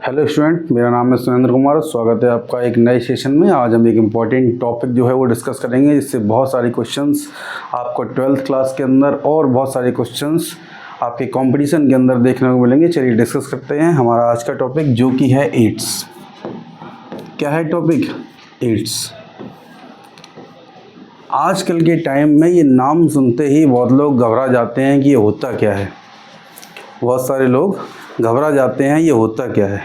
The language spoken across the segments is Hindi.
हेलो स्टूडेंट, मेरा नाम है सुरेंद्र कुमार। स्वागत है आपका एक नए सेशन में। आज हम एक इम्पॉर्टेंट टॉपिक जो है वो डिस्कस करेंगे, जिससे बहुत सारे क्वेश्चंस आपको 12th क्लास के अंदर और बहुत सारे क्वेश्चंस आपके कंपटीशन के अंदर देखने को मिलेंगे। चलिए डिस्कस करते हैं हमारा आज का टॉपिक, जो कि है एड्स। क्या है टॉपिक? एड्स। आजकल के टाइम में ये नाम सुनते ही बहुत लोग घबरा जाते हैं कि ये होता क्या है। बहुत सारे लोग घबरा जाते हैं ये होता क्या है।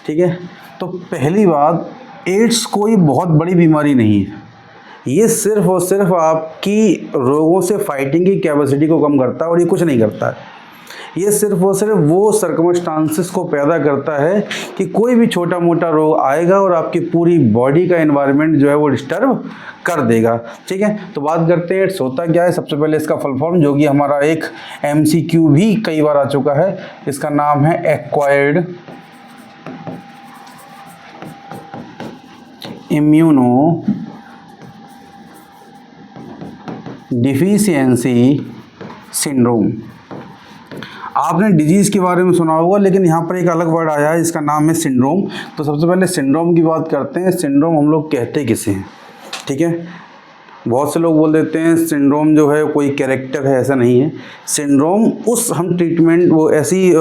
ठीक है, तो पहली बात, एड्स कोई बहुत बड़ी बीमारी नहीं है। ये सिर्फ और सिर्फ आपकी रोगों से फाइटिंग की कैपेसिटी को कम करता है और ये कुछ नहीं करता है। ये सिर्फ और सिर्फ वो सर्कमस्टांसेस को पैदा करता है कि कोई भी छोटा मोटा रोग आएगा और आपकी पूरी बॉडी का एनवायरनमेंट जो है वो डिस्टर्ब कर देगा। ठीक है, तो बात करते हैं एड्स होता क्या है। सबसे पहले इसका फुल फॉर्म, जो कि हमारा एक MCQ भी कई बार आ चुका है, इसका नाम है एक्वायर्ड इम्यूनो डिफिशियंसी सिंड्रोम। आपने डिजीज़ के बारे में सुना होगा, लेकिन यहाँ पर एक अलग वर्ड आया है, इसका नाम है सिंड्रोम। तो सबसे पहले सिंड्रोम की बात करते हैं। सिंड्रोम हम लोग कहते किसे हैं? ठीक है, बहुत से लोग बोल देते हैं सिंड्रोम जो है कोई कैरेक्टर है, ऐसा नहीं है। सिंड्रोम उस हम ट्रीटमेंट वो ऐसी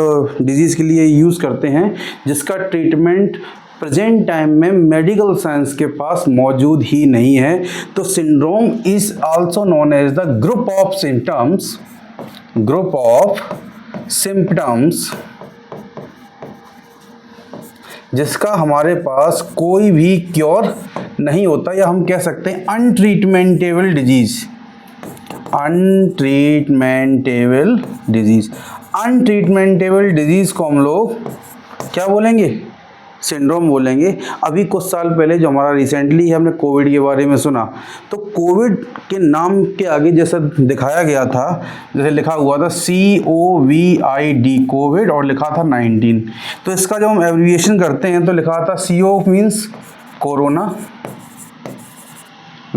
डिजीज़ के लिए यूज़ करते हैं जिसका ट्रीटमेंट प्रेजेंट टाइम में मेडिकल साइंस के पास मौजूद ही नहीं है। तो syndrome is also known as the group of symptoms जिसका हमारे पास कोई भी क्योर नहीं होता, या हम कह सकते हैं अनट्रीटमेंटेबल डिजीज को हम लोग क्या बोलेंगे? सिंड्रोम बोलेंगे। अभी कुछ साल पहले जो हमारा रिसेंटली हमने कोविड के बारे में सुना, तो कोविड के नाम के आगे जैसा दिखाया गया था, जैसे लिखा हुआ था COVID, कोविड, और लिखा था 19। तो इसका जब हम एब्रिविएशन करते हैं तो लिखा था CO means corona,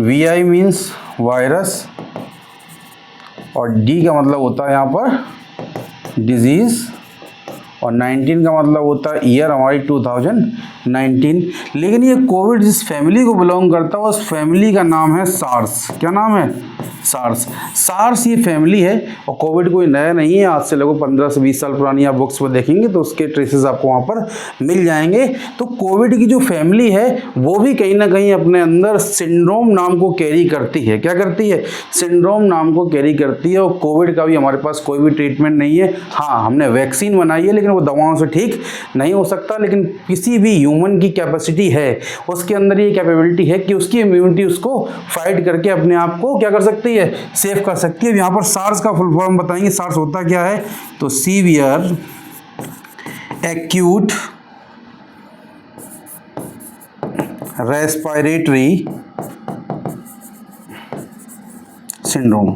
VI means virus, और D का मतलब होता है यहाँ पर डिजीज़, और 19 का मतलब होता है ईयर हमारी 2019। लेकिन ये कोविड जिस फैमिली को बिलोंग करता है उस फैमिली का नाम है सार्स। क्या नाम है? सार्स ये फैमिली है, और कोविड कोई नया नहीं है। आज से लगभग 15 से 20 साल पुरानी आप बुक्स पर देखेंगे तो उसके ट्रेसेस आपको वहाँ पर मिल जाएंगे। तो कोविड की जो फैमिली है वो भी कहीं ना कहीं अपने अंदर सिंड्रोम नाम को कैरी करती है। क्या करती है? सिंड्रोम नाम को कैरी करती है। और कोविड का भी हमारे पास कोई भी ट्रीटमेंट नहीं है। हाँ, हमने वैक्सीन बनाई है, लेकिन वो दवाओं से ठीक नहीं हो सकता। लेकिन किसी भी ह्यूमन की कैपेसिटी है, उसके अंदर ये कैपेबिलिटी है कि उसकी इम्यूनिटी उसको फाइट करके अपने आप को क्या कर सकती है? सेव कर सकती है। यहाँ पर सार्स का फुल फॉर्म बताएंगे। सार्स होता क्या है? तो सीवियर एक्यूट रेस्पिरेटरी सिंड्रोम।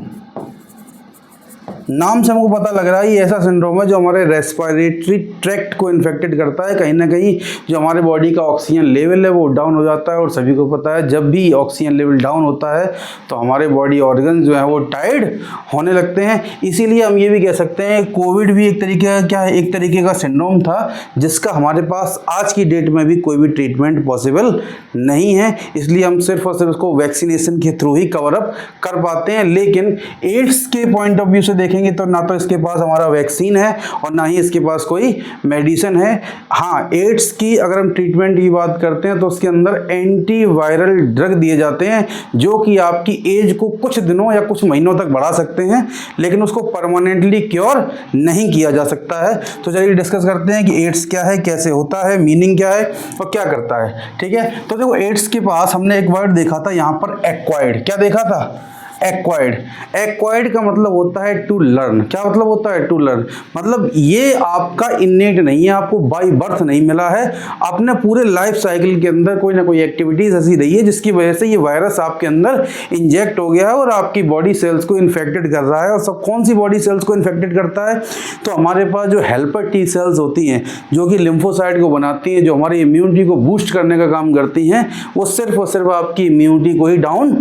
नाम से हमको पता लग रहा है ये ऐसा सिंड्रोम है जो हमारे रेस्पिरेटरी ट्रैक्ट को इन्फेक्टेड करता है। कहीं ना कहीं जो हमारे बॉडी का ऑक्सीजन लेवल है वो डाउन हो जाता है, और सभी को पता है जब भी ऑक्सीजन लेवल डाउन होता है तो हमारे बॉडी ऑर्गन जो है वो टायर्ड होने लगते हैं। इसीलिए हम ये भी कह सकते हैं कोविड भी एक तरीके का क्या है, एक तरीके का सिंड्रोम था जिसका हमारे पास आज की डेट में भी कोई भी ट्रीटमेंट पॉसिबल नहीं है। इसलिए हम सिर्फ और सिर्फ उसको वैक्सीनेशन के थ्रू ही कवर अप कर पाते हैं। लेकिन एड्स के पॉइंट ऑफ व्यू से देखेंगे तो ना तो इसके पास हमारा वैक्सीन है और ना ही इसके पास कोई मेडिसिन है। हाँ, एड्स की अगर हम ट्रीटमेंट की बात करते हैं तो उसके अंदर एंटीवायरल ड्रग दिए जाते हैं, जो कि आपकी एज को कुछ दिनों या कुछ महीनों तक बढ़ा सकते हैं, लेकिन उसको परमानेंटली क्योर नहीं किया जा सकता है। तो चलिए डिस्कस करते हैं कि एड्स क्या है, कैसे होता है, मीनिंग क्या है और क्या करता है। ठीक है, तो देखो एड्स के पास हमने एक वर्ड देखा था यहाँ पर, एक्वायर्ड। क्या देखा था? एक्वायर्ड का मतलब होता है टू लर्न। क्या मतलब होता है? To learn. मतलब ये आपका इनेट नहीं है, आपको बाय बर्थ नहीं मिला है। आपने पूरे लाइफ साइकिल के अंदर कोई ना कोई एक्टिविटीज ऐसी रही है जिसकी वजह से ये वायरस आपके अंदर इंजेक्ट हो गया है और आपकी बॉडी सेल्स को इन्फेक्टेड कर रहा है। और सब कौन सी बॉडी सेल्स को इन्फेक्टेड करता है? तो हमारे पास जो हेल्पर टी सेल्स होती हैं, जो कि लिम्फोसाइट को बनाती हैं, जो हमारी इम्यूनिटी को बूस्ट करने का काम करती हैं, वो सिर्फ और सिर्फ आपकी इम्यूनिटी को ही डाउन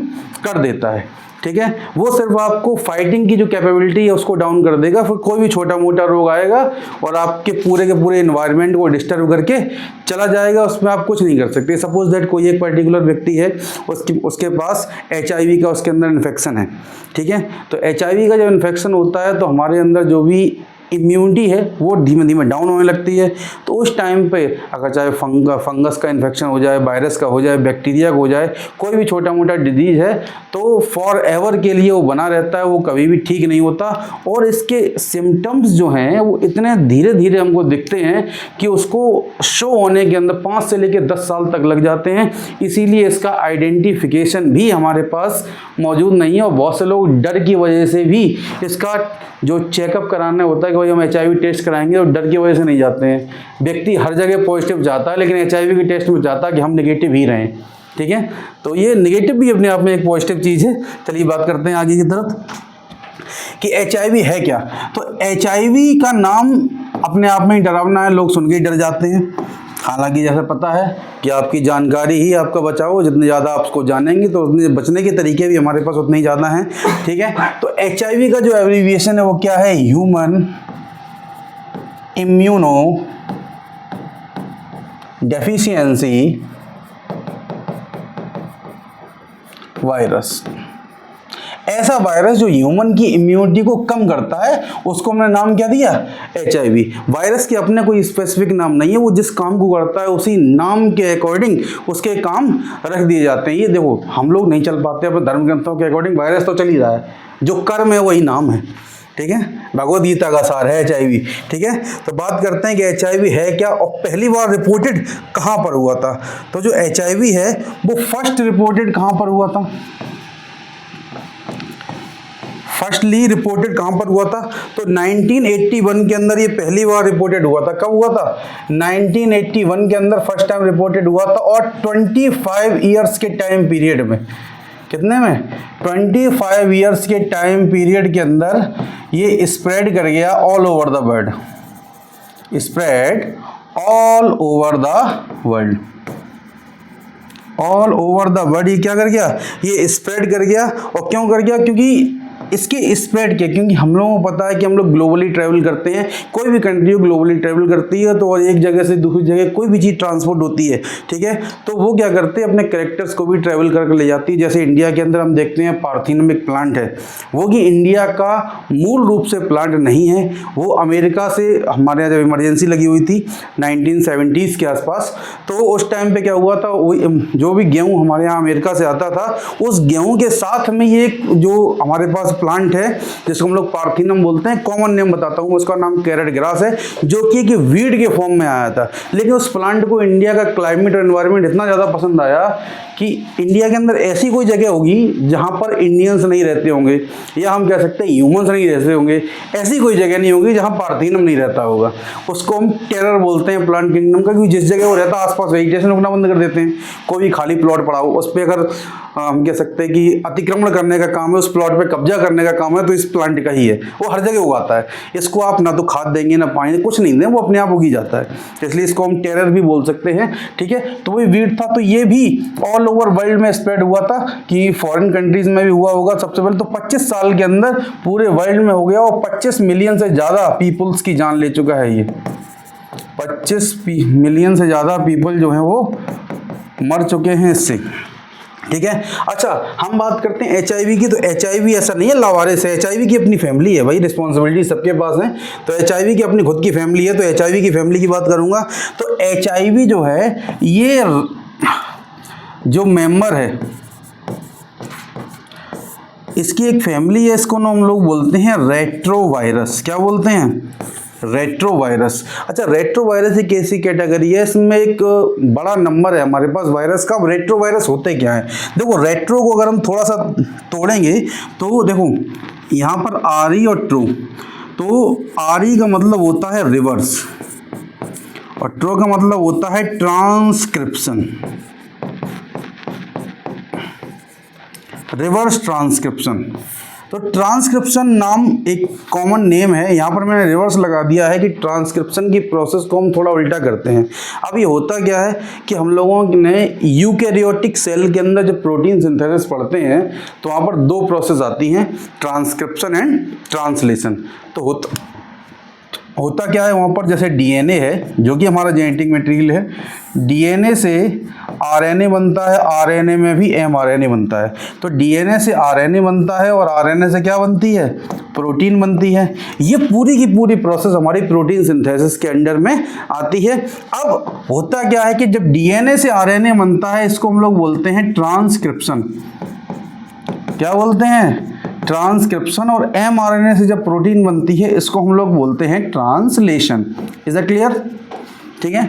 कर देता है। ठीक है, वो सिर्फ आपको फाइटिंग की जो कैपेबिलिटी है उसको डाउन कर देगा। फिर कोई भी छोटा मोटा रोग आएगा और आपके पूरे के पूरे इन्वायरमेंट को डिस्टर्ब करके चला जाएगा, उसमें आप कुछ नहीं कर सकते। सपोज दैट कोई एक पर्टिकुलर व्यक्ति है, उसके पास HIV का उसके अंदर इन्फेक्शन है, ठीक है, तो HIV का जब इन्फेक्शन होता है तो हमारे अंदर जो भी इम्यूनिटी है वो धीमे धीमे डाउन होने लगती है। तो उस टाइम पे अगर चाहे फंगस का इन्फेक्शन हो जाए, वायरस का हो जाए, बैक्टीरिया का हो जाए, कोई भी छोटा मोटा डिजीज़ है तो फॉर एवर के लिए वो बना रहता है, वो कभी भी ठीक नहीं होता। और इसके सिम्टम्स जो हैं वो इतने धीरे धीरे हमको दिखते हैं कि उसको शो होने के अंदर 5 से लेकर 10 साल तक लग जाते हैं। इसीलिए इसका आइडेंटिफिकेशन भी हमारे पास मौजूद नहीं है और बहुत से लोग डर की वजह से भी इसका जो चेकअप कराना होता है कि भाई हम HIV टेस्ट कराएंगे, और डर की वजह से नहीं जाते हैं। व्यक्ति हर जगह पॉजिटिव जाता है लेकिन HIV के टेस्ट में जाता है कि हम नेगेटिव ही रहें, ठीक है। तो ये नेगेटिव भी अपने आप में एक पॉजिटिव चीज़ है। चलिए बात करते हैं आगे की तरफ कि HIV है क्या। तो HIV का नाम अपने आप में ही डरावना है, लोग सुन के ही डर जाते हैं। हालांकि जैसे पता है कि आपकी जानकारी ही आपका बचाओ, जितने ज़्यादा आप उसको जानेंगे तो उतने बचने के तरीके भी हमारे पास उतने ही ज़्यादा हैं, ठीक है। तो HIV का जो एब्रीविएशन है वो क्या है, ह्यूमन इम्यूनो डेफिशिएंसी वायरस। ऐसा वायरस जो ह्यूमन की इम्यूनिटी को कम करता है उसको हमने नाम क्या दिया, HIV। वायरस के अपने कोई स्पेसिफिक नाम नहीं है, वो जिस काम को करता है उसी नाम के अकॉर्डिंग उसके काम रख दिए जाते हैं। ये देखो हम लोग नहीं चल पाते अपने धर्म ग्रंथों के अकॉर्डिंग, वायरस तो चल ही रहा है, जो कर्म है वही नाम है, ठीक है। भगवद गीता का सार है HIV, ठीक है। तो बात करते हैं कि HIV है क्या और पहली बार रिपोर्टेड कहाँ पर हुआ था। तो जो HIV है वो फर्स्ट रिपोर्टेड कहाँ पर हुआ था, फर्स्टली रिपोर्टेड कहाँ पर हुआ था, तो 1981 के अंदर ये पहली बार रिपोर्टेड हुआ था। कब हुआ था, 1981 के अंदर फर्स्ट टाइम रिपोर्टेड हुआ था। और 25 ईयर्स के टाइम पीरियड में, कितने में, 25 ईयर्स के टाइम पीरियड के अंदर ये स्प्रेड कर गया all over the world, spread all over the world, all over the world. ये क्या कर गया, ये स्प्रेड कर गया। और क्यों कर गया, क्योंकि इसके स्प्रेड के, क्योंकि हम लोगों को पता है कि हम लोग ग्लोबली ट्रैवल करते हैं, कोई भी कंट्री ग्लोबली ट्रैवल करती है तो और एक जगह से दूसरी जगह कोई भी चीज़ ट्रांसपोर्ट होती है, ठीक है। तो वो क्या करते हैं, अपने कैरेक्टर्स को भी ट्रैवल करके ले जाती है। जैसे इंडिया के अंदर हम देखते हैं पार्थेनोम एक प्लांट है, वो कि इंडिया का मूल रूप से प्लांट नहीं है, वो अमेरिका से हमारे यहाँ जब इमरजेंसी लगी हुई थी 1970s के आसपास, तो उस टाइम पे क्या हुआ था, जो भी गेहूँ हमारे यहाँ अमेरिका से आता था उस गेहूँ के साथ में ये जो हमारे पास प्लांट है जिसको हम लोग पार्थेनोम बोलते हैं, कॉमन नेम बताता हूँ, उसका नाम कैरेट ग्रास है, जो कि वीड के फॉर्म में आया था। लेकिन उस प्लांट को इंडिया का क्लाइमेट और एनवायरनमेंट इतना ज़्यादा पसंद आया कि इंडिया के अंदर ऐसी कोई जगह होगी जहाँ पर इंडियंस नहीं रहते होंगे, या हम कह सकते हैं ह्यूमंस नहीं रहते होंगे, ऐसी कोई जगह नहीं होगी जहाँ पार्थेनोम नहीं रहता होगा। उसको हम टेरर बोलते हैं प्लांट किंगडम का, क्योंकि जिस जगह वो रहता है आसपास वेजिटेशन उगना बंद कर देते हैं। कोई भी खाली प्लॉट पड़ा हो उस पर अगर हम कह सकते हैं कि अतिक्रमण करने का काम है, उस प्लॉट पे कब्जा करने का काम है, तो इस प्लांट का ही है, वो हर जगह उगाता है। इसको आप ना तो खाद देंगे ना पानी, कुछ नहीं दें, वो अपने आप उगी जाता है, इसलिए इसको हम टेरर भी बोल सकते हैं, ठीक है। तो वही वीड था, तो ये भी ऑल ओवर वर्ल्ड में स्प्रेड हुआ था कि फॉरेन कंट्रीज में भी हुआ होगा। सबसे पहले तो 25 साल के अंदर पूरे वर्ल्ड में हो गया और 25 मिलियन से ज़्यादा पीपल्स की जान ले चुका है। ये 25 मिलियन से ज़्यादा पीपल जो हैं वो मर चुके हैं इससे, ठीक है। अच्छा, हम बात करते हैं HIV की। तो HIV ऐसा नहीं है लावारिस है, HIV की अपनी फैमिली है भाई, रिस्पॉन्सिबिलिटी सबके पास है। तो HIV की अपनी खुद की फैमिली है, तो HIV की फैमिली की बात करूंगा। तो HIV जो है, ये जो मेंबर है इसकी एक फैमिली है, इसको ना हम लोग बोलते हैं रेट्रोवायरस। क्या बोलते हैं, रेट्रोवायरस। अच्छा, रेट्रोवायरस एक ऐसी कैटेगरी है, इसमें एक बड़ा नंबर है हमारे पास वायरस का। रेट्रोवायरस होते क्या है, देखो रेट्रो को अगर हम थोड़ा सा तोड़ेंगे तो देखो यहाँ पर RE और ट्रू, तो RE का मतलब होता है रिवर्स और ट्रू का मतलब होता है ट्रांसक्रिप्शन, रिवर्स ट्रांसक्रिप्शन। तो ट्रांसक्रिप्शन नाम एक कॉमन नेम है, यहाँ पर मैंने रिवर्स लगा दिया है कि ट्रांसक्रिप्शन की प्रोसेस को हम थोड़ा उल्टा करते हैं। अब ये होता क्या है कि हम लोगों ने यूकैरियोटिक सेल के अंदर जब प्रोटीन सिंथेसिस पढ़ते हैं तो वहाँ पर दो प्रोसेस आती हैं, ट्रांसक्रिप्शन एंड ट्रांसलेशन। तो होता क्या है वहाँ पर, जैसे डीएनए है जो कि हमारा जेनेटिक मटेरियल है, डीएनए से आरएनए बनता है, आरएनए में भी एमआरएनए बनता है। तो डीएनए से आरएनए बनता है और आरएनए से क्या बनती है, प्रोटीन बनती है। ये पूरी की पूरी प्रोसेस हमारी प्रोटीन सिंथेसिस के अंडर में आती है। अब होता क्या है कि जब डीएनए से आरएनए बनता है इसको हम लोग बोलते हैं ट्रांसक्रिप्शन। क्या बोलते हैं, ट्रांसक्रिप्शन। और एमआरएनए से जब प्रोटीन बनती है इसको हम लोग बोलते हैं ट्रांसलेशन। Is that clear? ठीक है।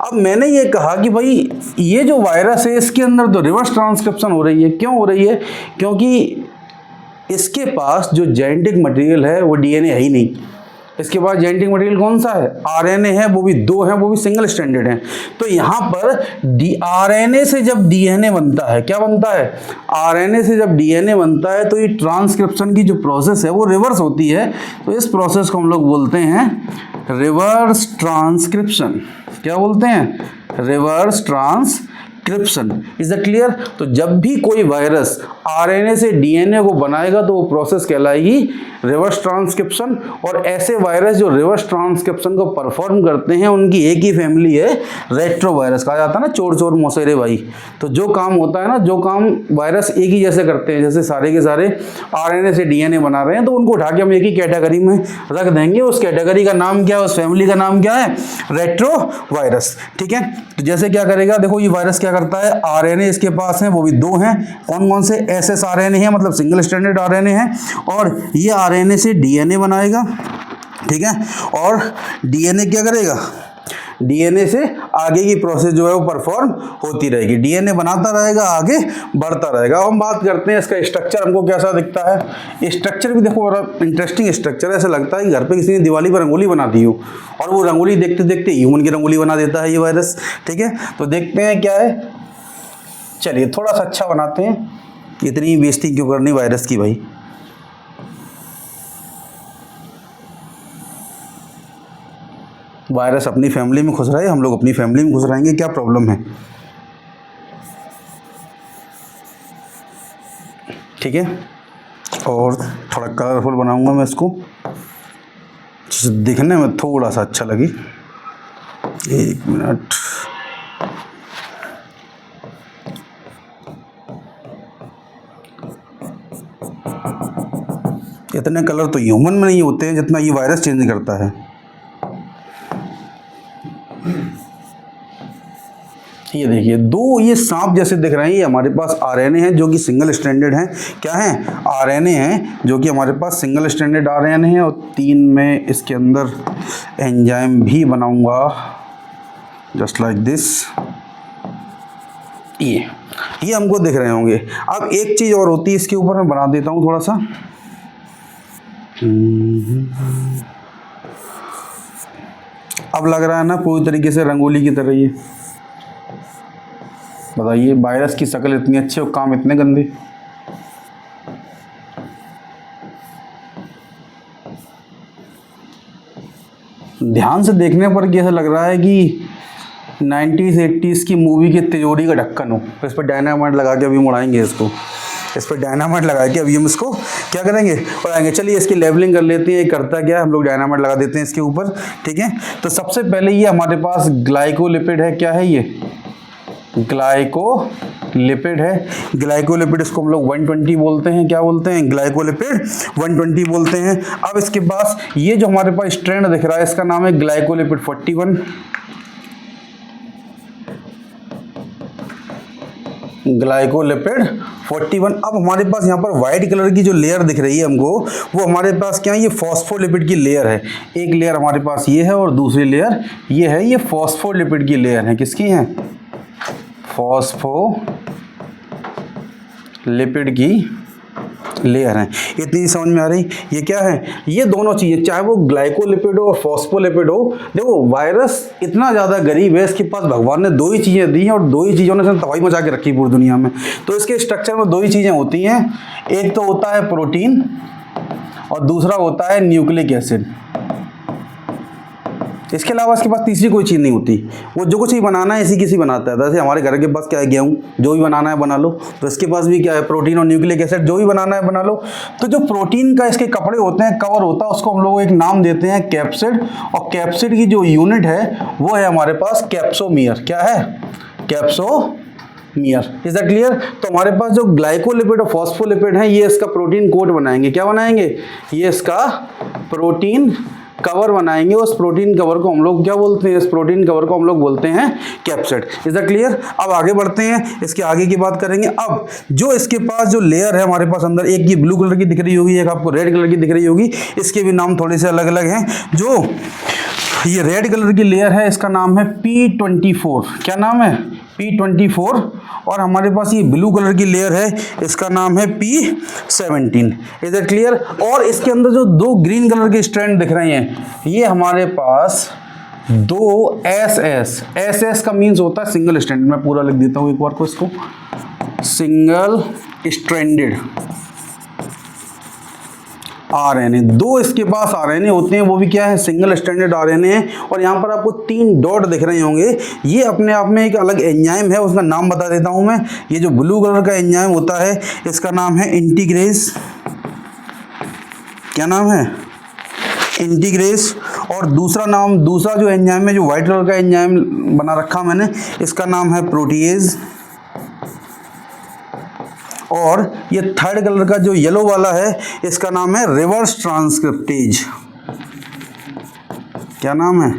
अब मैंने ये कहा कि भाई ये जो वायरस है इसके अंदर तो रिवर्स ट्रांसक्रिप्शन हो रही है। क्यों हो रही है? क्योंकि इसके पास जो जेनेटिक मटेरियल है वो डीएनए है ही नहीं। इसके पास जेनेटिक मटेरियल कौन सा है, आरएनए है, वो भी दो है, वो भी सिंगल स्ट्रैंडेड है। तो यहाँ पर आरएनए से जब डीएनए बनता है, क्या बनता है, आरएनए से जब डीएनए बनता है तो ये ट्रांसक्रिप्शन की जो प्रोसेस है वो रिवर्स होती है। तो इस प्रोसेस को हम लोग बोलते हैं रिवर्स ट्रांसक्रिप्शन। क्या बोलते हैं, reverse transcription. Is that clear? तो जब भी कोई वायरस आरएनए से डीएनए को बनाएगा तो वो प्रोसेस कहलाएगी रिवर्स ट्रांसक्रिप्शन। और ऐसे वायरस जो रिवर्स ट्रांसक्रिप्शन को परफॉर्म करते हैं उनकी एक ही फैमिली है, रेट्रोवायरस। कहा जाता है ना चोर चोर मौसेरे भाई। तो जो काम होता है ना, जो काम वायरस एक ही जैसे करते हैं, जैसे सारे के सारे आरएनए से डीएनए बना रहे हैं, तो उनको उठा के हम एक ही कैटेगरी में रख देंगे। उस कैटेगरी का नाम क्या है, उस फैमिली का नाम क्या है, रेट्रोवायरस। ठीक है। तो जैसे क्या करेगा, देखो ये वायरस क्या करता है, आरएनए इसके पास है, वो भी दो हैं। कौन कौन से, एसएस आरएनए है, मतलब सिंगल स्ट्रैंडेड आरएनए है, और ये आरएनए से डीएनए बनाएगा। ठीक है। और डीएनए क्या करेगा, डीएनए से आगे की प्रोसेस जो है वो परफॉर्म होती रहेगी। डीएनए बनाता रहेगा, आगे बढ़ता रहेगा। अब हम बात करते हैं इसका स्ट्रक्चर हमको कैसा दिखता है। स्ट्रक्चर भी देखो बड़ा इंटरेस्टिंग स्ट्रक्चर है। ऐसा लगता है कि घर पे किसी ने दिवाली पर रंगोली बना दी हो और वो रंगोली देखते देखते ह्यूमन की रंगोली बना देता है ये वायरस। ठीक है। तो देखते हैं क्या है, चलिए थोड़ा सा अच्छा बनाते हैं। इतनी बेइज्जती क्यों करनी वायरस की भाई। वायरस अपनी फैमिली में घुस रहा है, हम लोग अपनी फैमिली में घुस रहेंगे, क्या प्रॉब्लम है। ठीक है। और थोड़ा कलरफुल बनाऊंगा मैं इसको, दिखने में थोड़ा सा अच्छा लगे। एक मिनट, इतने कलर तो ह्यूमन में नहीं होते हैं जितना ये वायरस चेंज करता है। ये देखिए दो ये सांप जैसे दिख रहे हैं, ये हमारे पास आरएनए हैं जो कि सिंगल स्ट्रैंडेड हैं। क्या है, आरएनए हैं जो कि हमारे पास सिंगल स्ट्रैंडेड आरएनए हैं। और तीन में इसके अंदर एंजाइम भी बनाऊंगा जस्ट लाइक दिस। ये हमको दिख रहे होंगे। अब एक चीज़ और होती है, इसके ऊपर मैं बना देता हूँ थोड़ा सा। अब लग रहा है ना पूरी तरीके से रंगोली की तरह। ये बताइए, वायरस की शक्ल इतनी अच्छी और काम इतने गंदे। ध्यान से देखने पर कैसा लग रहा है कि 90s 80s की मूवी के तिजोरी का ढक्कन हो। इस पर डायनामाइट लगा के अभी हम उड़ाएंगे इसको। इस पर डायनामाइट लगा के अभी हम इसको क्या करेंगे, उड़ाएंगे। चलिए इसकी लेवलिंग कर लेते हैं। ये करता क्या है, हम लोग डायनामाइट लगा देते हैं इसके ऊपर। ठीक है। तो सबसे पहले ये हमारे पास ग्लाइकोलिपिड है। क्या है ये, ग्लाइकोलिपिड है। ग्लाइकोलिपिड इसको हम लोग 120 बोलते हैं। क्या बोलते हैं, ग्लाइकोलिपिड 120 बोलते हैं। अब इसके पास ये जो हमारे पास स्ट्रैंड दिख रहा है इसका नाम है ग्लाइकोलिपिड 41। ग्लाइकोलिपिड 41। अब हमारे पास यहाँ पर वाइट कलर की जो लेयर दिख रही है हमको, वो हमारे पास क्या है, ये फॉस्फोलिपिड की लेयर है। एक लेयर हमारे पास ये है और दूसरी लेयर ये है। ये फॉस्फोलिपिड की लेयर है। किसकी है, फॉस्फोलिपिड की लेयर हैं। इतनी समझ में आ रही? ये क्या है? ये दोनों चीज़ें, चाहे वो ग्लाइकोलिपिड हो और फॉस्फोलिपिड हो। देखो वायरस इतना ज़्यादा गरीब है, इसके पास भगवान ने दो ही चीज़ें दी हैं और दो ही चीज़ों ने इसने तबाही मचा के रखी पूरी दुनिया में। तो इसके स्ट्रक्चर में दो ही चीज़ें होती हैं, एक तो होता है प्रोटीन और दूसरा होता है न्यूक्लिक एसिड। इसके अलावा इसके पास तीसरी कोई चीज़ नहीं होती। वो जो कुछ ही बनाना है इसी किसी बनाता है। जैसे हमारे घर के पास क्या है, गेहूँ, जो भी बनाना है बना लो। तो इसके पास भी क्या है, प्रोटीन और न्यूक्लिक एसिड, जो भी बनाना है बना लो। तो जो प्रोटीन का इसके कपड़े होते हैं, कवर होता है, उसको हम लोग एक नाम देते हैं कैप्सिड। और कैप्सिड की जो यूनिट है वो है हमारे पास कैप्सोमियर। क्या है? कैप्सोमियर। Is that clear? तो हमारे पास जो ग्लाइकोलिपिड और फॉस्फोलिपिड हैं, ये इसका प्रोटीन कोट बनाएंगे। क्या बनाएंगे? ये इसका प्रोटीन कवर बनाएंगे। उस प्रोटीन कवर को हम लोग क्या बोलते हैं? इस प्रोटीन कवर को हम लोग बोलते हैं कैप्सिड। Is that clear? अब आगे बढ़ते हैं, इसके आगे की बात करेंगे। अब जो इसके पास जो लेयर है हमारे पास अंदर, एक ये ब्लू कलर की दिख रही होगी, एक आपको रेड कलर की दिख रही होगी। इसके भी नाम थोड़े से अलग अलग हैं। जो ये रेड कलर की लेयर है इसका नाम है P24। क्या नाम है? P24। और हमारे पास ये ब्लू कलर की लेयर है इसका नाम है P17। Is it clear? और इसके अंदर जो दो ग्रीन कलर के स्ट्रैंड दिख रहे हैं, ये हमारे पास दो SS का मीन्स होता है सिंगल स्ट्रैंड। मैं पूरा लिख देता हूँ एक बार को, इसको सिंगल स्ट्रैंडेड RNA। दो इसके पास RNA होते हैं, वो भी क्या है? सिंगल स्ट्रैंडेड RNA है। और यहाँ पर आपको 3 डॉट दिख रहे होंगे, ये अपने आप में एक अलग एंजाइम है, उसका नाम बता देता हूँ मैं। ये जो ब्लू कलर का एंजाइम होता है इसका नाम है इंटीग्रेस। क्या नाम है? इंटीग्रेस। और दूसरा जो एंजाइम है, जो व्हाइट कलर का एंजाइम बना रखा मैंने, इसका नाम है प्रोटीएज। और ये थर्ड कलर का जो येलो वाला है इसका नाम है रिवर्स ट्रांसक्रिप्टेज। क्या नाम है?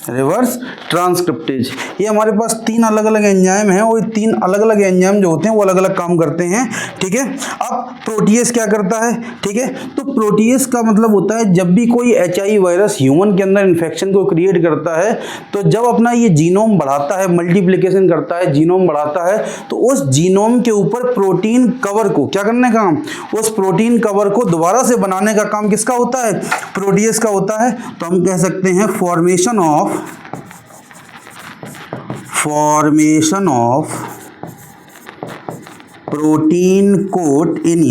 Reverse transcriptase. ये हमारे पास 3 अलग अलग एंजाइम हैं और 3 अलग अलग एंजाइम जो होते हैं वो अलग अलग काम करते हैं। ठीक है? अब प्रोटीएज क्या करता है? ठीक है, तो प्रोटीएज का मतलब होता है जब भी कोई HIV वायरस ह्यूमन के अंदर इन्फेक्शन को क्रिएट करता है, तो जब अपना ये जीनोम बढ़ाता है, मल्टीप्लिकेशन करता है, जीनोम बढ़ाता है, तो उस जीनोम के ऊपर प्रोटीन कवर को क्या करने का काम? उस प्रोटीन कवर को दोबारा से बनाने का काम किसका होता है? प्रोटीएज का होता है। तो हम कह सकते हैं formation of protein coat in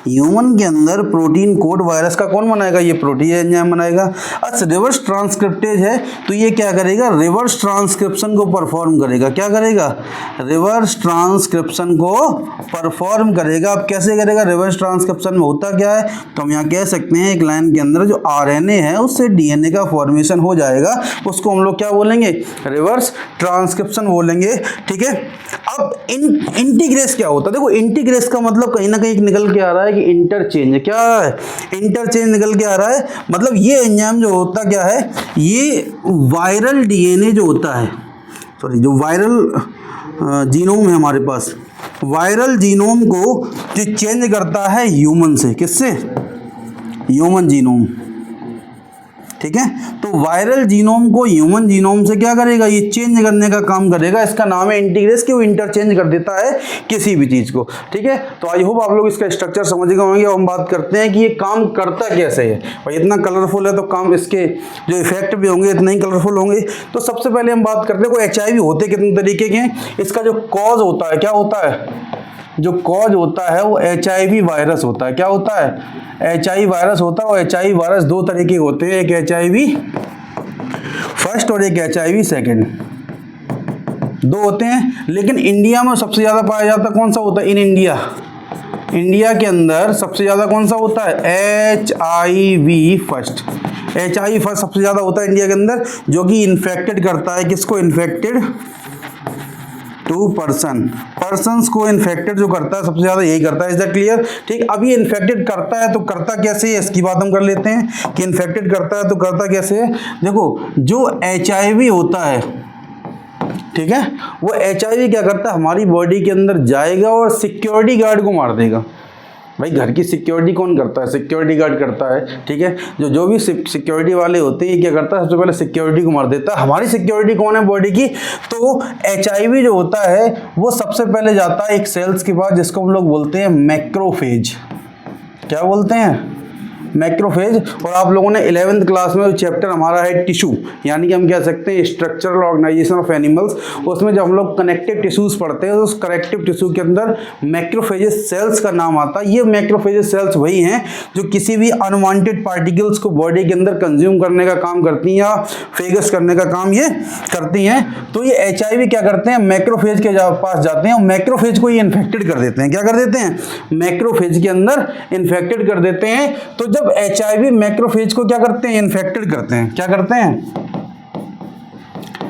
human के अंदर प्रोटीन कोड वायरस का कौन बनाएगा? ये प्रोटीन एंजाइम बनाएगा। अच्छा, रिवर्स ट्रांसक्रिप्टेज है तो ये क्या करेगा? रिवर्स ट्रांसक्रिप्शन को परफॉर्म करेगा। क्या करेगा? रिवर्स ट्रांसक्रिप्शन को परफॉर्म करेगा। अब कैसे करेगा? रिवर्स ट्रांसक्रिप्शन में होता क्या है? तो हम यहाँ कह सकते हैं एक लाइन के अंदर जो RNA है उससे DNA का फॉर्मेशन हो जाएगा, उसको हम लोग क्या बोलेंगे? रिवर्स ट्रांसक्रिप्शन बोलेंगे। ठीक है? अब इंटीग्रेस क्या होता है? देखो इंटीग्रेस का मतलब कहीं ना कहीं निकल के आ रहा है कि इंटरचेंज। क्या है? इंटरचेंज निकल के आ रहा है। मतलब ये एंजाइम जो होता क्या है, ये वायरल DNA जो होता है, सॉरी जो वायरल जीनोम है हमारे पास, वायरल जीनोम को जो चेंज करता है ह्यूमन से। किससे? Human genome. ठीक है, तो वायरल जीनोम को ह्यूमन जीनोम से क्या करेगा? ये चेंज करने का काम करेगा। इसका नाम है इंटीग्रेस, कि वो इंटरचेंज कर देता है किसी भी चीज़ को। ठीक है, तो आई होप आप लोग इसका स्ट्रक्चर समझ गए होंगे। हम बात करते हैं कि ये काम करता कैसे है। और इतना कलरफुल है तो काम इसके जो इफेक्ट भी होंगे इतने ही कलरफुल होंगे। तो सबसे पहले हम बात करते हैं कोई HIV होते कितने तरीके के हैं। इसका जो कॉज होता है, क्या होता है? जो कॉज होता है वो HIV वायरस होता है। क्या होता है? HIV वायरस होता है। और HIV वायरस 2 तरह के होते हैं, एक HIV फर्स्ट और एक HIV सेकेंड। 2 होते हैं, लेकिन इंडिया में सबसे ज़्यादा पाया जाता कौन सा होता है? इन इंडिया के अंदर सबसे ज़्यादा कौन सा होता है? HIV first. HIV फर्स्ट सबसे ज़्यादा होता है इंडिया के अंदर, जो कि इन्फेक्टेड करता है किसको? इन्फेक्टेड 2 पर्सन्स को इन्फेक्टेड जो करता है सबसे ज़्यादा यही करता है। Is that clear? ठीक, अब ये इन्फेक्टेड करता है तो करता कैसे है इसकी बात हम कर लेते हैं कि इन्फेक्टेड करता है तो करता कैसे है। देखो जो HIV होता है, ठीक है, वो HIV क्या करता है? हमारी बॉडी के अंदर जाएगा और सिक्योरिटी गार्ड को मार देगा। भाई घर की सिक्योरिटी कौन करता है? सिक्योरिटी गार्ड करता है, ठीक है। जो भी सिक्योरिटी वाले होते हैं, क्या करता है, सबसे पहले सिक्योरिटी को मार देता है। हमारी सिक्योरिटी कौन है बॉडी की? तो HIV जो होता है वो सबसे पहले जाता है एक सेल्स के पास, जिसको हम लोग बोलते हैं मैक्रोफेज। क्या बोलते हैं? मैक्रोफेज। और आप लोगों ने 11th क्लास में जो चैप्टर हमारा है टिश्यू, यानी कि हम कह सकते हैं स्ट्रक्चरल ऑर्गेनाइजेशन ऑफ एनिमल्स, उसमें जब हम लोग कनेक्टिव टिश्यूज पढ़ते हैं तो उस कनेक्टिव टिश्यू के अंदर मैक्रोफेजेस सेल्स का नाम आता है। ये मैक्रोफेजेस सेल्स वही हैं जो किसी भी अनवांटेड पार्टिकल्स को बॉडी के अंदर कंज्यूम करने का काम करती हैं या फेगस करने का काम ये करती हैं। तो ये HIV क्या करते हैं? मैक्रोफेज के पास जाते हैं और मैक्रोफेज को ये इन्फेक्टेड कर देते हैं। क्या कर देते हैं? मैक्रोफेज के अंदर इन्फेक्टेड कर देते हैं। तो जब HIV मैक्रोफेज को क्या करते हैं? इन्फेक्टेड करते हैं। क्या करते हैं?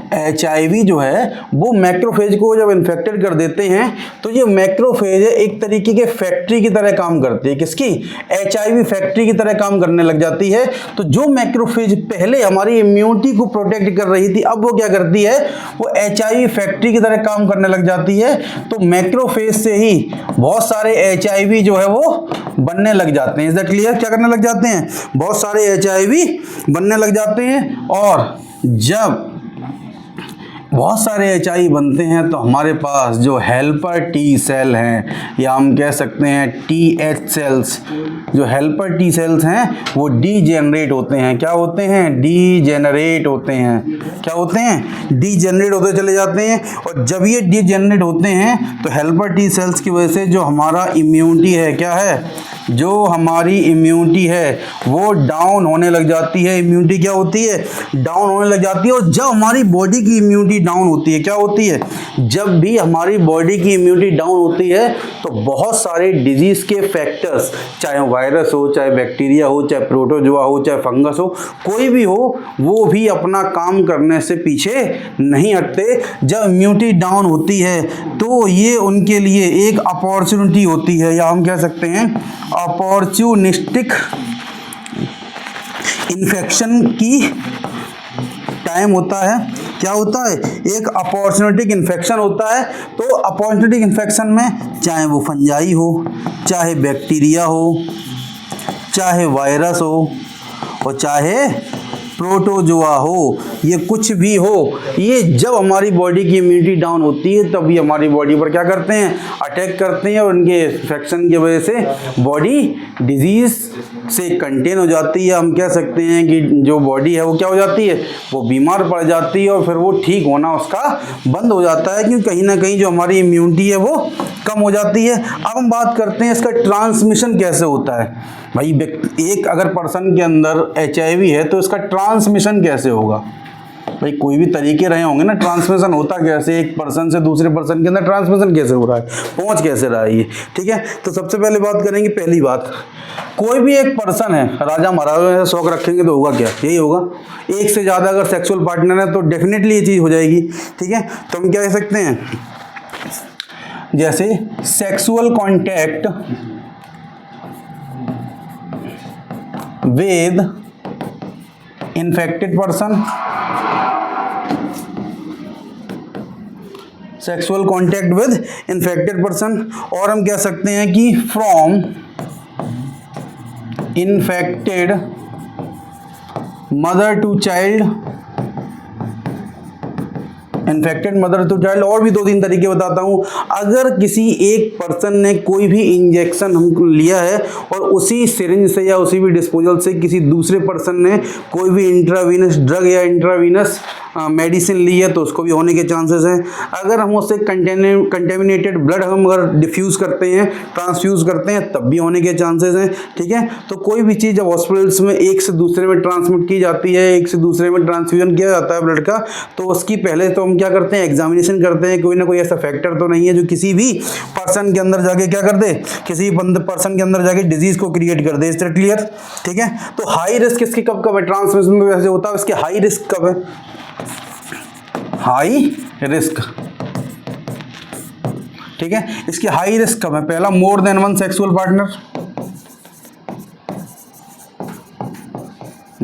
HIV जो है वो मैक्रोफेज को जब इन्फेक्टेड कर देते हैं तो ये मैक्रोफेज एक तरीके के फैक्ट्री की तरह काम करती है। किसकी? HIV फैक्ट्री की तरह काम करने लग जाती है। तो जो मैक्रोफेज पहले हमारी इम्यूनिटी को प्रोटेक्ट कर रही थी, अब वो क्या करती है? वो HIV फैक्ट्री की तरह काम करने लग जाती है। तो मैक्रोफेज से ही बहुत सारे HIV जो है वो बनने लग जाते हैं। Is that clear? क्या करने लग जाते हैं? बहुत सारे HIV बनने लग जाते हैं। और जब बहुत सारे HIV बनते हैं तो हमारे पास जो हेल्पर T सेल हैं, या हम कह सकते हैं TH सेल्स, जो हेल्पर T सेल्स हैं वो डीजेनरेट होते हैं। क्या होते हैं? डीजेनरेट होते हैं। क्या होते हैं? डीजेनरेट होते चले जाते हैं। और जब ये डीजेनरेट होते हैं तो हेल्पर T सेल्स की वजह से जो हमारा इम्यूनिटी है, क्या है? जो हमारी इम्यूनिटी है वो डाउन होने लग जाती है। इम्यूनिटी क्या होती है? डाउन होने लग जाती है। और जब हमारी बॉडी की इम्यूनिटी डाउन होती है, क्या होती है? जब भी हमारी बॉडी की इम्यूनिटी डाउन होती है तो बहुत सारे डिजीज के फैक्टर्स, चाहे वायरस हो, चाहे बैक्टीरिया हो, चाहे प्रोटोजोआ हो, चाहे फंगस हो, कोई भी हो, वो भी अपना काम करने से पीछे नहीं हटते। जब इम्यूनिटी डाउन होती है तो ये उनके लिए एक अपॉर्चुनिटी होती है, या हम कह सकते हैं अपॉर्चुनिस्टिक इन्फेक्शन की टाइम होता है। क्या होता है? एक अपॉर्चुनिटिक इन्फेक्शन होता है। तो अपॉर्चुनिटिक इन्फेक्शन में चाहे वो फंजाई हो, चाहे बैक्टीरिया हो, चाहे वायरस हो, और चाहे प्रोटोजोआ हो, ये कुछ भी हो, ये जब हमारी बॉडी की इम्यूनिटी डाउन होती है तभी हमारी बॉडी पर क्या करते हैं? अटैक करते हैं। और उनके इन्फेक्शन की वजह से बॉडी डिजीज से कंटेन हो जाती है। हम कह सकते हैं कि जो बॉडी है वो क्या हो जाती है? वो बीमार पड़ जाती है और फिर वो ठीक होना उसका बंद हो जाता है, क्योंकि कहीं ना कहीं जो हमारी इम्यूनिटी है वो कम हो जाती है। अब हम बात करते हैं इसका ट्रांसमिशन कैसे होता है। भाई एक अगर पर्सन के अंदर HIV है तो इसका ट्रांसमिशन कैसे होगा? भाई कोई भी तरीके रहे होंगे ना, ट्रांसमिशन होता कैसे? एक पर्सन से दूसरे पर्सन के अंदर ट्रांसमिशन कैसे हो रहा है, पहुंच कैसे रहा है ये, ठीक है। तो सबसे पहले बात करेंगे, पहली बात, कोई भी एक पर्सन है, राजा महाराजा से शौक रखेंगे तो होगा क्या? यही होगा। एक से ज़्यादा अगर सेक्सुअल पार्टनर है तो डेफिनेटली ये चीज़ हो जाएगी, ठीक है। तो हम क्या कह सकते हैं? जैसे sexual contact with infected person, sexual contact with infected person, और हम कह सकते हैं कि from infected mother to child, infected mother to child. और भी 2-3 तरीके बताता हूँ। अगर किसी एक पर्सन ने कोई भी इंजेक्शन हम लिया है और उसी सिरिंज से या उसी भी डिस्पोजल से किसी दूसरे पर्सन ने कोई भी इंट्रावीनस ड्रग या इंट्रावीनस मेडिसिन ली है तो उसको भी होने के चांसेस हैं। अगर हम उससे कंटेमिनेटेड ब्लड हम अगर डिफ्यूज़ करते हैं, ट्रांसफ्यूज़ करते हैं, तब भी होने के चांसेस हैं, ठीक है। तो कोई भी चीज़ जब हॉस्पिटल्स में एक से दूसरे में ट्रांसमिट की जाती है, एक से दूसरे में ट्रांसफ्यूजन किया जाता है ब्लड का, तो उसकी पहले तो हम क्या करते हैं? एग्जामिनेशन करते हैं, कोई ना कोई ऐसा फैक्टर तो नहीं है जो किसी भी पर्सन के अंदर जाके क्या कर दे? किसी पर्सन के अंदर जाके डिजीज को क्रिएट कर दे। इस तरह क्लियर, ठीक है। तो हाई रिस्क इसकी कब है? ट्रांसमिशन में वैसे होता है। इसके हाई रिस्क कब है? हाई रिस्क, ठीक है। इसकी हाई रिस्क कब है? पहला, more than 1 sexual partner,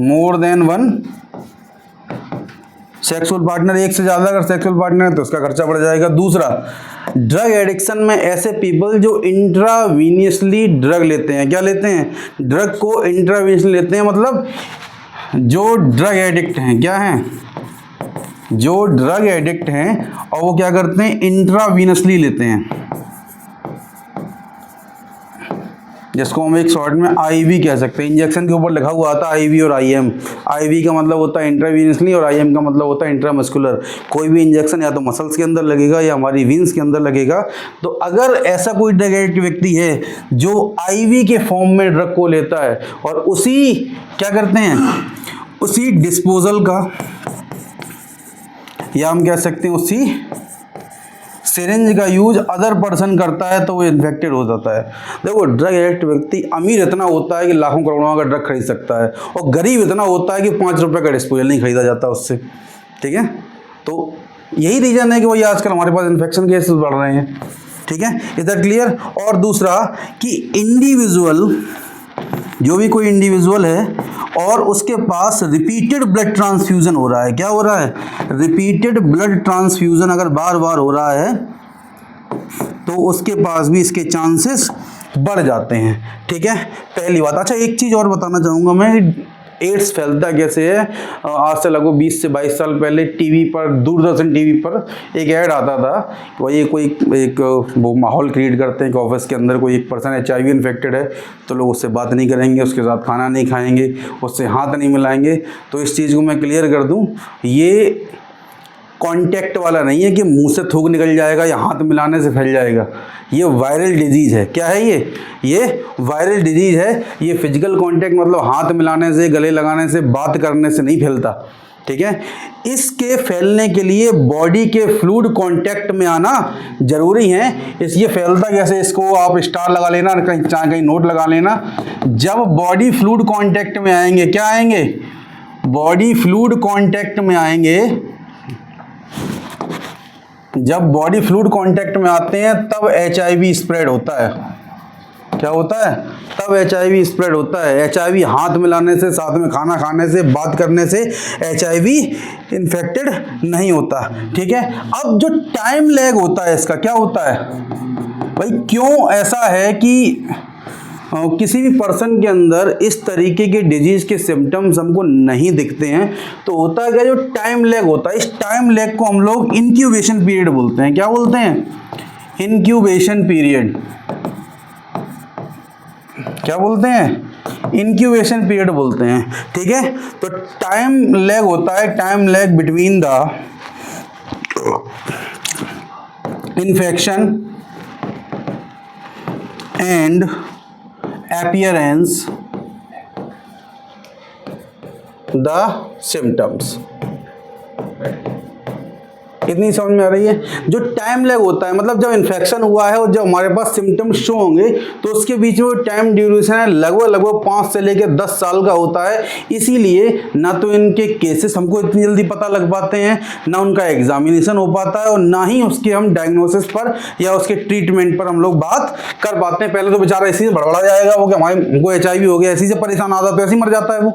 more than 1 sexual partner, एक से ज़्यादा अगर सेक्सुअल पार्टनर है तो उसका खर्चा बढ़ जाएगा। दूसरा, ड्रग एडिक्शन में ऐसे पीपल जो इंट्रावीनियसली ड्रग लेते हैं, क्या लेते हैं, ड्रग को इंट्रावीनियसली लेते हैं, मतलब जो ड्रग एडिक्ट हैं, क्या हैं, जो ड्रग एडिक्ट हैं और वो क्या करते हैं, इंट्रावीनसली लेते हैं, जिसको हम एक शॉर्ट में आईवी कह सकते हैं। इंजेक्शन के ऊपर लिखा हुआ आता है आईवी और आईएम। आईवी का मतलब होता है इंट्रावीनसली और आईएम का मतलब होता है इंट्रामस्कुलर। कोई भी इंजेक्शन या तो मसल्स के अंदर लगेगा या हमारी वीन्स के अंदर लगेगा। तो अगर ऐसा कोई ड्रग एडिक्ट व्यक्ति है जो आईवी के फॉर्म में ड्रग को लेता है और उसी क्या करते हैं, उसी डिस्पोजल का, या हम कह सकते हैं उसी सिरिंज का यूज अदर पर्सन करता है तो वो इन्फेक्टेड हो जाता है। देखो, ड्रग एडिक्ट व्यक्ति अमीर इतना होता है कि लाखों करोड़ों का ड्रग खरीद सकता है और गरीब इतना होता है कि 5 रुपए का डिस्पोजल नहीं खरीदा जाता उससे, ठीक है। तो यही रीज़न है कि वही आजकल हमारे पास इन्फेक्शन केसेस बढ़ रहे हैं, ठीक है। Is that clear. और दूसरा कि इंडिविजुअल, जो भी कोई इंडिविजुअल है और उसके पास रिपीटेड ब्लड ट्रांसफ्यूजन हो रहा है, क्या हो रहा है, रिपीटेड ब्लड ट्रांसफ्यूजन अगर बार बार हो रहा है तो उसके पास भी इसके चांसेस बढ़ जाते हैं, ठीक है। पहली बात। अच्छा, एक चीज़ और बताना चाहूँगा मैं, एड्स फैलता कैसे है। आज से लगभग 20 से 22 साल पहले टीवी पर, दूरदर्शन टीवी पर एक ऐड आता था, वही कोई एक वो माहौल क्रिएट करते हैं कि ऑफिस के अंदर कोई एक पर्सन HIV इन्फेक्टेड है तो लोग उससे बात नहीं करेंगे, उसके साथ खाना नहीं खाएंगे, उससे हाथ नहीं मिलाएंगे। तो इस चीज़ को मैं क्लियर कर दूं, ये कांटेक्ट वाला नहीं है कि मुंह से थूक निकल जाएगा या हाथ मिलाने से फैल जाएगा। ये वायरल डिजीज़ है। क्या है ये वायरल डिजीज़ है। ये फिजिकल कांटेक्ट मतलब हाथ मिलाने से, गले लगाने से, बात करने से नहीं फैलता, ठीक है। इसके फैलने के लिए बॉडी के फ्लूइड कांटेक्ट में आना जरूरी है। ये फैलता कैसे, इसको आप स्टार लगा लेना, कहीं नोट लगा लेना। जब बॉडी फ्लूइड कांटेक्ट में आएंगे, क्या आएंगे, बॉडी फ्लूइड कांटेक्ट में आएंगे, जब बॉडी फ्लूइड कांटेक्ट में आते हैं तब HIV स्प्रेड होता है। क्या होता है, तब HIV स्प्रेड होता है। HIV हाथ मिलाने से, साथ में खाना खाने से, बात करने से HIV इन्फेक्टेड नहीं होता, ठीक है। अब जो टाइम लैग होता है इसका, क्या होता है भाई, क्यों ऐसा है कि किसी भी पर्सन के अंदर इस तरीके के डिजीज़ के सिम्टम्स हमको नहीं दिखते हैं, तो होता है क्या, जो टाइम लैग होता है, इस टाइम लैग को हम लोग इंक्यूबेशन पीरियड बोलते हैं। क्या बोलते हैं, इंक्यूबेशन पीरियड। क्या बोलते हैं, इंक्यूबेशन पीरियड बोलते हैं, ठीक है। तो टाइम लैग होता है, time lag between the infection and appearance the symptoms। इतनी समझ में आ रही है। जो टाइम लैग होता है मतलब जब इन्फेक्शन हुआ है और जब हमारे पास सिम्टम्स शो होंगे तो उसके बीच में टाइम ड्यूरेशन है लगभग 5 से लेकर 10 साल का होता है। इसीलिए ना तो इनके केसेस हमको इतनी जल्दी पता लग पाते हैं, ना उनका एग्जामिनेशन हो पाता है और ना ही उसके हम डायग्नोसिस पर या उसके ट्रीटमेंट पर हम लोग बात कर पाते हैं। पहले तो बेचारा इसी से बड़बड़ा जाएगा वो कि हमको HIV हो गया, इसी से परेशान, आधा तो ऐसे ही मर जाता है वो,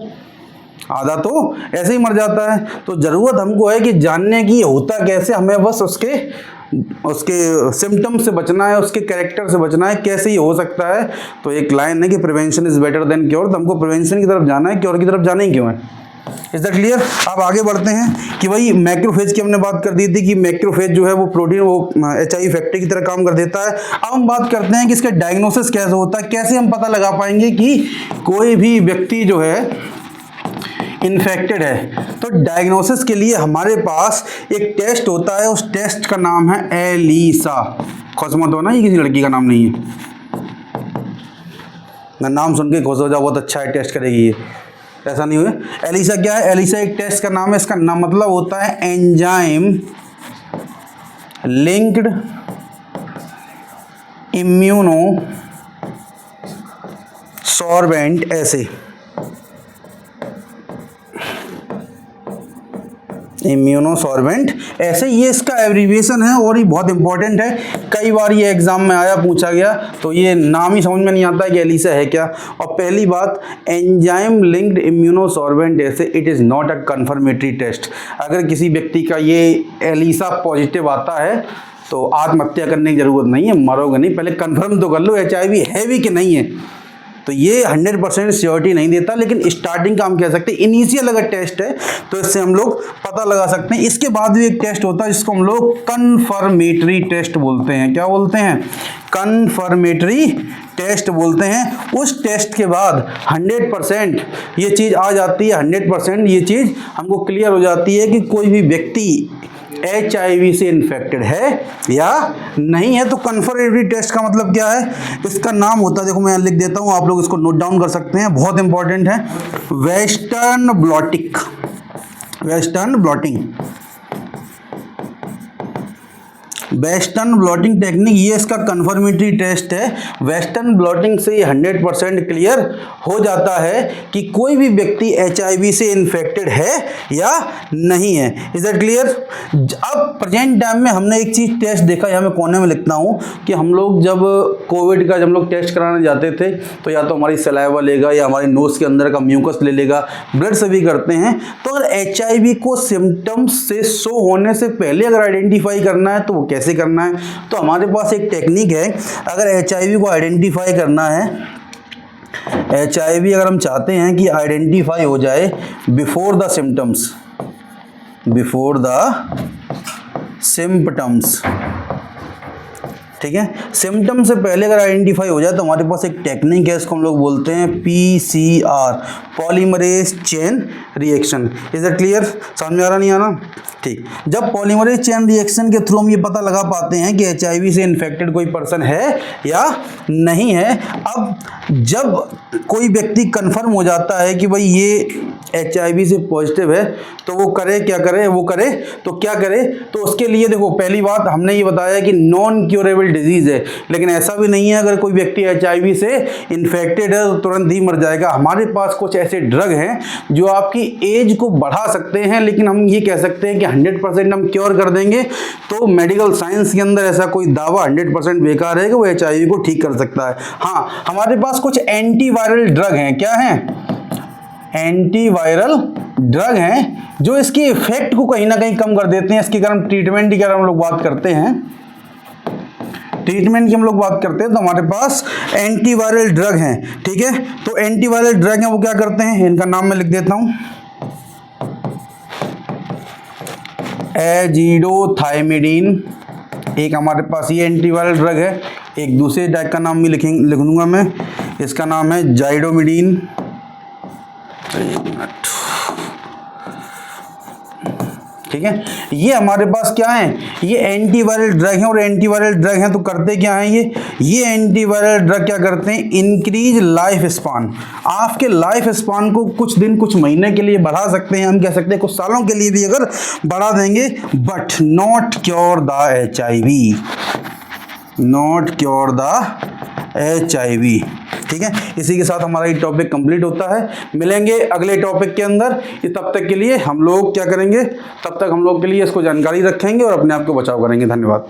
आधा तो ऐसे ही मर जाता है। तो ज़रूरत हमको है कि जानने की होता कैसे, हमें बस उसके सिम्टम से बचना है, उसके कैरेक्टर से बचना है, कैसे ये हो सकता है। तो एक लाइन है कि prevention is better than cure. तो हमको प्रिवेंशन की तरफ जाना है, क्योर की तरफ जाना ही क्यों है। Is that clear. अब आगे बढ़ते हैं कि भाई मैक्रोफेज की हमने बात कर दी थी कि मैक्रोफेज जो है वो प्रोटीन, वो HIV फैक्ट्री की तरह काम कर देता है। अब हम बात करते हैं कि इसका डायग्नोसिस कैसे होता है, कैसे हम पता लगा पाएंगे कि कोई भी व्यक्ति जो है इन्फेक्टेड है। तो डायग्नोसिस के लिए हमारे पास एक टेस्ट होता है, उस टेस्ट का नाम है एलिसा। खुश मत होना, ये किसी लड़की का नाम नहीं है, मैं नाम सुन के खुश हो जाओ बहुत अच्छा है टेस्ट करेगी ये, ऐसा नहीं हुआ। एलिसा क्या है, एलिसा एक टेस्ट का नाम है। इसका नाम मतलब होता है एंजाइम लिंक्ड इम्यूनो सॉर्बेंट, ऐसे इम्यूनोसॉर्बेंट ऐसे, ये इसका एब्रीविएशन है और ये बहुत इंपॉर्टेंट है। कई बार ये एग्जाम में आया, पूछा गया, तो ये नाम ही समझ में नहीं आता है कि एलिसा है क्या। और पहली बात, enzyme linked immunosorbent assay it is not a confirmatory test. अगर किसी व्यक्ति का ये एलिसा पॉजिटिव आता है तो आत्महत्या करने की ज़रूरत नहीं है, मरोगे नहीं, पहले कन्फर्म तो कर लो HIV है भी कि नहीं है। तो ये 100% श्योरिटी नहीं देता, लेकिन स्टार्टिंग का हम कह सकते हैं इनिशियल अगर टेस्ट है तो इससे हम लोग पता लगा सकते हैं। इसके बाद भी एक टेस्ट होता है जिसको हम लोग कन्फर्मेटरी टेस्ट बोलते हैं। क्या बोलते हैं? कन्फर्मेटरी टेस्ट बोलते हैं। उस टेस्ट के बाद 100% ये चीज़ आ जाती है, 100% ये चीज़ हमको क्लियर हो जाती है कि कोई भी व्यक्ति HIV से इन्फेक्टेड है या नहीं है। तो कन्फर्मेटरी टेस्ट का मतलब क्या है? इसका नाम होता है, देखो मैं लिख देता हूँ, आप लोग इसको नोट डाउन कर सकते हैं, बहुत इंपॉर्टेंट है। Western blotting, western blotting, western blotting technique, ये इसका कन्फर्मेटरी टेस्ट है। वेस्टर्न ब्लॉटिंग से ये 100% क्लियर हो जाता है कि कोई भी व्यक्ति HIV से इन्फेक्टेड है या नहीं है। Is that clear? अब प्रेजेंट टाइम में हमने एक चीज़ टेस्ट देखा, यहाँ मैं कोने में लिखता हूँ कि हम लोग जब कोविड का जब लोग टेस्ट कराने जाते थे तो या तो हमारी सलाइवा लेगा या हमारे नोज़ के अंदर का म्यूकस ले लेगा, ब्लड से भी करते हैं। तो अगर HIV को सिम्टम्स से शो होने से पहले अगर आइडेंटिफाई करना है तो वो कैसे करना है? तो हमारे पास एक टेक्निक है, अगर HIV को आइडेंटिफाई करना है, HIV अगर हम चाहते हैं कि आइडेंटिफाई हो जाए before the symptoms, before the symptoms, ठीक है, सिम्टम से पहले अगर आइडेंटिफाई हो जाए तो हमारे पास एक टेक्निक है, इसको हम लोग बोलते हैं PCR, polymerase chain reaction. Is that clear? समझ में आ रहा नहीं आ रहा? ठीक। जब पॉलीमरेज चेन रिएक्शन के थ्रू हम ये पता लगा पाते हैं कि HIV से इन्फेक्टेड कोई पर्सन है या नहीं है। अब जब कोई व्यक्ति कंफर्म हो जाता है कि भाई ये HIV से पॉजिटिव है तो वो करे क्या करे, वो करे तो क्या करे? तो उसके लिए देखो, पहली बात हमने ये बताया कि नॉन क्योरेबल डिजीज़ है, लेकिन ऐसा भी नहीं है अगर कोई व्यक्ति HIV से इन्फेक्टेड है तो तुरंत ही मर जाएगा। हमारे पास कुछ ऐसे ड्रग हैं जो आपकी एज को बढ़ा सकते हैं, लेकिन हम ये कह सकते हैं कि 100% हम क्योर कर देंगे। तो मेडिकल साइंस के अंदर ऐसा कोई दावा 100% बेकार है कि वो HIV को ठीक कर सकता है। हाँ, हमारे पास कुछ एंटीवायरल ड्रग हैं। क्या हैं? एंटीवायरल ड्रग हैं जो इसके इफेक्ट को कहीं ना कहीं कम कर देते हैं। इसकी अगर हम ट्रीटमेंट की अगर हम लोग बात करते हैं, ट्रीटमेंट की हम लोग बात करते हैं तो हमारे पास एंटीवायरल ड्रग हैं, ठीक है। तो एंटीवायरल ड्रग हैं वो क्या करते हैं, इनका नाम मैं लिख देता हूं, एजिडोथाइमिडीन एक हमारे पास ये एंटीवायरल ड्रग है। एक दूसरे ड्रग का नाम भी लिख दूंगा मैं, इसका नाम है जाइडोमिडीन। ठीक है, ये हमारे पास क्या है, ये एंटीवायरल ड्रग हैं। और एंटीवायरल ड्रग हैं तो करते क्या हैं ये एंटीवायरल ड्रग क्या करते हैं, इंक्रीज लाइफ स्पान। आपके लाइफ स्पान को कुछ दिन कुछ महीने के लिए बढ़ा सकते हैं, हम कह सकते हैं कुछ सालों के लिए भी अगर बढ़ा देंगे, but not cure the HIV, not cure the HIV। ठीक है, इसी के साथ हमारा ये टॉपिक कंप्लीट होता है। मिलेंगे अगले टॉपिक के अंदर। तब तक के लिए हम लोग क्या करेंगे, तब तक हम लोग के लिए इसको जानकारी रखेंगे और अपने आप को बचाव करेंगे। धन्यवाद।